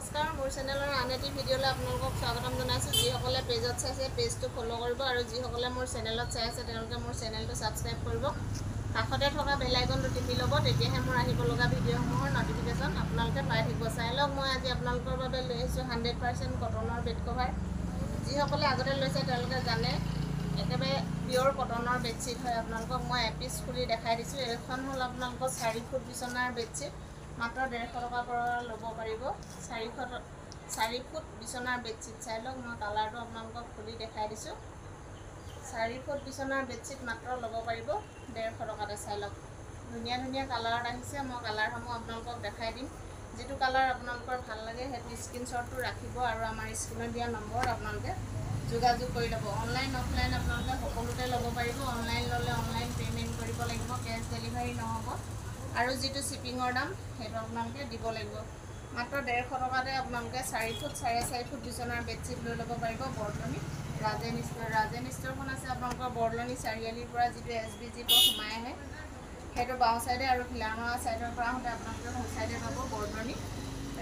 নমস্কাৰ মোৰ চেনেলৰ আন এটি ভিডিঅ'লৈ আপোনালোকক স্বাগতম জনাইছোঁ। যিসকলে পেজত চাইছে পেজটো ফ'ল' কৰিব আৰু যিসকলে মোৰ চেনেলত চাই আছে তেওঁলোকে মোৰ চেনেলটো ছাবস্ক্ৰাইব কৰিব। কাষতে থকা বেল আইকনটো টিপি ল'ব, তেতিয়াহে মোৰ আহিব লগা ভিডিঅ'সমূহৰ নটিফিকেশ্যন আপোনালোকে পাই থাকিব। চাই লওক, মই আজি আপোনালোকৰ বাবে লৈ আহিছোঁ 100% কটনৰ বেড কভাৰ। যিসকলে আগতে লৈছে তেওঁলোকে জানে, একেবাৰে পিয়'ৰ কটনৰ বেডশ্বীট হয়। আপোনালোকক মই এপিচ খুলি দেখাই দিছোঁ। এইখন হ'ল আপোনালোকৰ 4 ফুট বিচনাৰ বেডশ্বীট। মাত্ৰ 150 টকাৰ পৰা ল'ব পাৰিব। 4 ফুট বিচনাৰ বেডশ্বীট চাই লওক, মই কালাৰটো আপোনালোকক খুলি দেখাই দিছোঁ। 4 ফুট বিচনাৰ বেডশ্বীট মাত্ৰ ল'ব পাৰিব 150 টকাতে। চাই লওক, ধুনীয়া ধুনীয়া কালাৰত আহিছে। মই কালাৰসমূহ আপোনালোকক দেখাই দিম। যিটো কালাৰ আপোনালোকৰ ভাল লাগে সেইটো স্ক্ৰীনশ্বটটো ৰাখিব আৰু আমাৰ স্ক্ৰীনত দিয়া নম্বৰত আপোনালোকে যোগাযোগ কৰি ল'ব। অনলাইন অফলাইন আপোনালোকে সকলোতে ল'ব পাৰিব। অনলাইন ল'লে অনলাইন পে'মেণ্ট কৰিব লাগিব, কেছ ডেলিভাৰী নহ'ব। আৰু যিটো শ্বিপিঙৰ দাম সেইটো আপোনালোকে দিব লাগিব। মাত্ৰ 150 টকাতে আপোনালোকে 4 ফুট 4.5 ফুট বিচনাৰ বেডশ্বীট লৈ ল'ব পাৰিব। বৰদলনি ৰাজেন ষ্ট'ৰখন আছে আপোনালোকৰ বৰদলনি চাৰিআলিৰ পৰা যিটো SBG পৰা সোমাই আহে সেইটো বাওঁ ছাইডে, আৰু খিলামৰা ছাইডৰ পৰা আহোঁতে আপোনালোকে সোঁ ছাইডে পাব বৰদলনি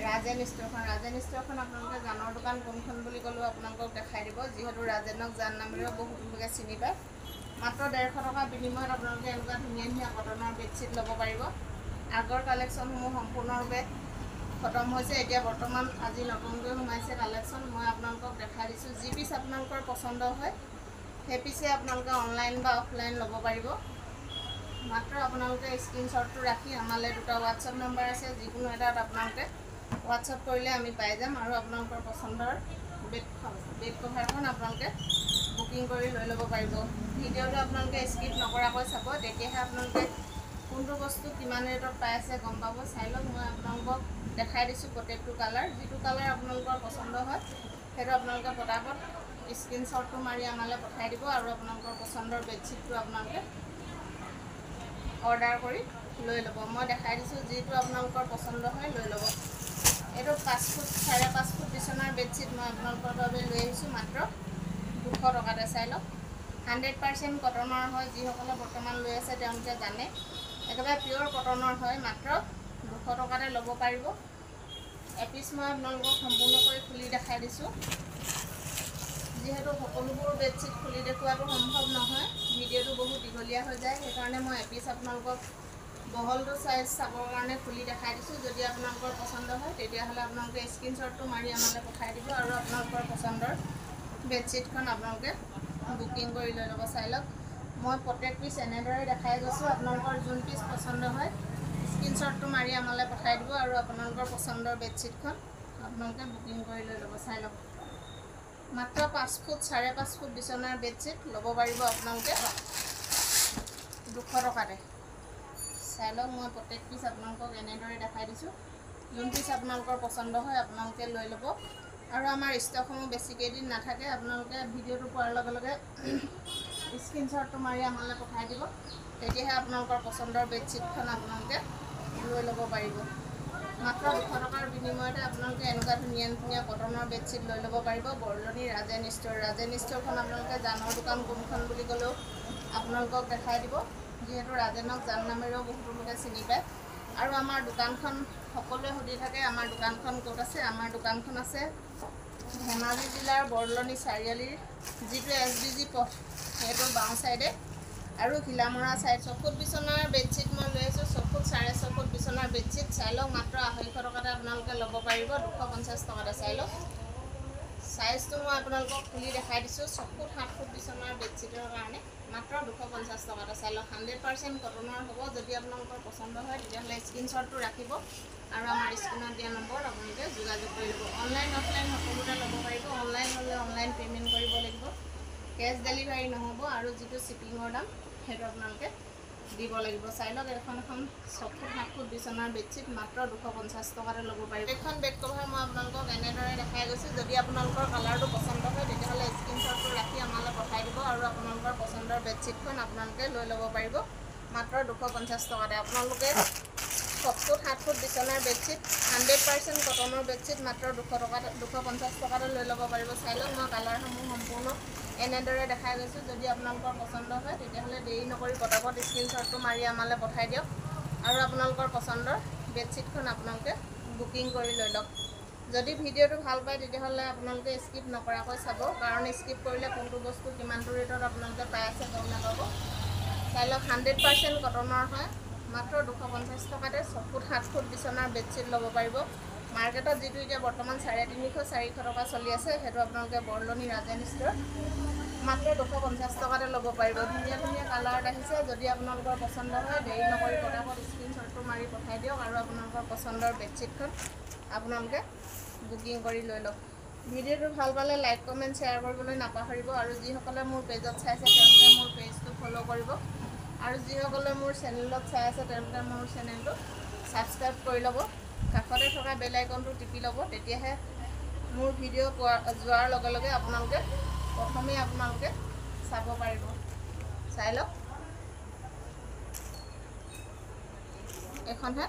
ৰাজেন ষ্ট'ৰখন আপোনালোকে জানৰ দোকান কোনখন বুলি ক'লেও আপোনালোকক দেখাই দিব, যিহেতু ৰাজেনক জান নামেৰেও বহুতো লোকে চিনি পায়। মাত্ৰ 150 টকাৰ বিনিময়ত আপোনালোকে এনেকুৱা ধুনীয়া ধুনীয়া কটনৰ বেডশ্বীট ল'ব পাৰিব। আগৰ কালেকশ্যনসমূহ সম্পূৰ্ণৰূপে খতম হৈছে। এতিয়া বৰ্তমান আজি নতুনকৈ সোমাইছে কালেকশ্যন, মই আপোনালোকক দেখাই দিছোঁ। যি পিচ আপোনালোকৰ পচন্দ হয় সেই পিছে আপোনালোকে অনলাইন বা অফলাইন ল'ব পাৰিব। মাত্ৰ আপোনালোকে স্ক্ৰীনশ্বটটো ৰাখি আমালৈ 2টা হোৱাটছআপ নম্বৰ আছে, যিকোনো এটাত আপোনালোকে হোৱাটছআপ কৰিলে আমি পাই যাম আৰু আপোনালোকৰ পচন্দৰ বেড কভাৰখন আপোনালোকে বুকিং কৰি লৈ ল'ব পাৰিব। ভিডিঅ'টো আপোনালোকে স্কিপ নকৰাকৈ চাব, তেতিয়াহে আপোনালোকে কোনটো বস্তু কিমান ৰেটত পাই আছে গম পাব। চাই লওক, মই আপোনালোকক দেখাই দিছোঁ প্ৰত্যেকটো কালাৰ। যিটো কালাৰ আপোনালোকৰ পচন্দ হয় সেইটো আপোনালোকে পটাপট স্ক্ৰীনশ্বটটো মাৰি আমালৈ পঠাই দিব আৰু আপোনালোকৰ পচন্দৰ বেডশ্বীটটো আপোনালোকে অৰ্ডাৰ কৰি লৈ ল'ব। মই দেখাই দিছোঁ, যিটো আপোনালোকৰ পচন্দ হয় লৈ ল'ব। এইটো 5 ফুট 5.5 ফুট বিচনাৰ বেডশ্বীট মই আপোনালোকৰ বাবে লৈ আহিছোঁ মাত্ৰ 200 টকাতে। চাই লওক, 100% কটনৰ হয়। যিসকলে বৰ্তমান লৈ আছে তেওঁলোকে জানে, একেবাৰে পিয়'ৰ কটনৰ হয়। মাত্ৰ 200 টকাতে ল'ব পাৰিব। এপিচ মই আপোনালোকক সম্পূৰ্ণকৈ খুলি দেখাই দিছোঁ। যিহেতু সকলোবোৰ বেডশ্বীট খুলি দেখুওৱাটো সম্ভৱ নহয়, ভিডিঅ'টো বহুত দীঘলীয়া হৈ যায়, সেইকাৰণে মই এপিচ আপোনালোকক বহলটো চাইজ চাবৰ কাৰণে খুলি দেখাই দিছোঁ। যদি আপোনালোকৰ পচন্দ হয় তেতিয়াহ'লে আপোনালোকে স্ক্ৰীনশ্বটটো মাৰি আমালৈ পঠাই দিব আৰু আপোনালোকৰ পচন্দৰ বেডশ্বীটখন আপোনালোকে বুকিং কৰি লৈ ল'ব। চাই লওক, মই প্ৰত্যেক পিচ এনেদৰে দেখাই গৈছোঁ। আপোনালোকৰ যোন পিচ পচন্দ হয় স্ক্ৰীনশ্বটটো মাৰি আমালৈ পঠাই দিব আৰু আপোনালোকৰ পচন্দৰ বেডশ্বীটখন আপোনালোকে বুকিং কৰি লৈ ল'ব। চাই লওক, মাত্ৰ 5 ফুট 4.5 ফুট বিচনাৰ বেডশ্বীট ল'ব পাৰিব আপোনালোকে 200 টকাতে। চাই লওক, মই প্ৰত্যেক পিচ আপোনালোকক এনেদৰে দেখাই দিছোঁ। যোন পিচ আপোনালোকৰ পচন্দ হয় আপোনালোকে লৈ ল'ব আৰু আমাৰ ষ্টকসমূহ বেছি কেইদিন নাথাকে। আপোনালোকে ভিডিঅ'টো পোৱাৰ লগে লগে স্ক্ৰীনশ্বটটো মাৰি আমালৈ পঠাই দিব, তেতিয়াহে আপোনালোকৰ পচন্দৰ বেডশ্বীটখন আপোনালোকে লৈ ল'ব পাৰিব। মাত্ৰ 200 টকাৰ বিনিময়তে আপোনালোকে এনেকুৱা ধুনীয়া ধুনীয়া কটনৰ বেডশ্বীট লৈ ল'ব পাৰিব। বৰদলনি ৰাজেন ষ্ট'ৰখন আপোনালোকে জানৰ দোকান কোনখন বুলি ক'লেও আপোনালোকক দেখাই দিব, যিহেতু ৰাজেনক জান নামেৰেও বহুতো লোকে চিনি পায়। আৰু আমাৰ দোকানখন সকলোৱে সুধি থাকে, আমাৰ দোকানখন ক'ত আছে। আমাৰ দোকানখন আছে ধেমাজি জিলাৰ বৰদলনি চাৰিআলিৰ যিটো SBG পথ সেইটো বাওঁ ছাইডে, আৰু খিলামৰা ছাইড। 6 ফুট বিচনাৰ বেডশ্বীট মই লৈ আহিছোঁ, 6 ফুট 4.5 ফুট বিচনাৰ বেডশ্বীট। চাই লওক, মাত্ৰ 250 টকাতে আপোনালোকে ল'ব পাৰিব 250 টকাতে। চাই লওক, চাইজটো মই আপোনালোকক খুলি দেখাই দিছোঁ। 6 ফুট 7 ফুট বিচনাৰ বেডশ্বীটৰ কাৰণে মাত্ৰ 250 টকাতে। চাই লওক, 100% কটনৰ হ'ব। যদি আপোনালোকৰ পচন্দ হয় তেতিয়াহ'লে স্ক্ৰীনশ্বটটো ৰাখিব আৰু আমাৰ স্ক্ৰীনত দিয়া নম্বৰত আপোনালোকে যোগাযোগ কৰি ল'ব। অনলাইন অফলাইন সকলোতে ল'ব পাৰিব। অনলাইন হ'লে অনলাইন পে'মেণ্ট কৰিব লাগিব, কেছ ডেলিভাৰী নহ'ব। আৰু যিটো শ্বিপিঙৰ দাম সেইটো আপোনালোকে দিব লাগিব। চাই লওক, এখন 6 ফুট 7 ফুট বিচনাৰ বেডশ্বীট মাত্ৰ 250 টকাতে ল'ব পাৰিব। এইখন বেড কভাৰ মই আপোনালোকক এনেদৰে দেখাই গৈছোঁ। যদি আপোনালোকৰ কালাৰটো পচন্দ হয় তেতিয়াহ'লে স্ক্ৰীনশ্বটটো ৰাখি আমালৈ পঠাই দিব আৰু আপোনালোকৰ পচন্দৰ বেডশ্বীটখন আপোনালোকে লৈ ল'ব পাৰিব মাত্ৰ 250 টকাতে। আপোনালোকে 6 ফুট 7 ফুট বিচনাৰ বেডশ্বীট 100% কটনৰ বেডশ্বীট মাত্ৰ 250 টকাতে লৈ ল'ব পাৰিব। চাই লওক, মই কালাৰসমূহ সম্পূৰ্ণ এনেদৰে দেখাই গৈছোঁ। যদি আপোনালোকৰ পচন্দ হয় তেতিয়াহ'লে দেৰি নকৰি পটাপট স্ক্ৰীনশ্বটটো মাৰি আমালৈ পঠাই দিয়ক আৰু আপোনালোকৰ পচন্দৰ বেডশ্বীটখন আপোনালোকে বুকিং কৰি লৈ লওক। যদি ভিডিঅ'টো ভাল পায় তেতিয়াহ'লে আপোনালোকে স্কিপ নকৰাকৈ চাব, কাৰণ স্কিপ কৰিলে কোনটো বস্তু কিমানটো ৰেটত আপোনালোকে পাই আছে গম নাপাব। চাই লওক 100% কটনৰ হয়, মাত্ৰ 250 টকাতে 6 ফুট 7 ফুট বিচনাৰ বেডশ্বীট ল'ব পাৰিব। মাৰ্কেটত যিটো এতিয়া বৰ্তমান 350-400 টকা চলি আছে, সেইটো আপোনালোকে বৰলনি ৰাজেন ষ্ট'ৰ মাত্ৰ 250 টকাতে ল'ব পাৰিব। ধুনীয়া ধুনীয়া কালাৰত আহিছে। যদি আপোনালোকৰ পচন্দ হয় দেৰি নকৰি পটাপট স্ক্ৰীনশ্বটটো মাৰি পঠাই দিয়ক আৰু আপোনালোকৰ পচন্দৰ বেডশ্বীটখন আপোনালোকে বুকিং কৰি লৈ লওক। ভিডিঅ'টো ভাল পালে লাইক কমেণ্ট শ্বেয়াৰ কৰিবলৈ নাপাহৰিব আৰু যিসকলে মোৰ পেজত চাইছে তেওঁলোকে মোৰ পেজটো ফ'ল' কৰিব আৰু যিসকলে মোৰ চেনেলত চাই আছে তেওঁলোকে মোৰ চেনেলটো ছাবস্ক্ৰাইব কৰি ল'ব। কাষতে থকা বেল আইকনটো টিপি ল'ব, তেতিয়াহে মোৰ ভিডিঅ' যোৱাৰ লগে লগে আপোনালোকে প্ৰথমেই আপোনালোকে চাব পাৰিব। চাই লওক, এইখনহে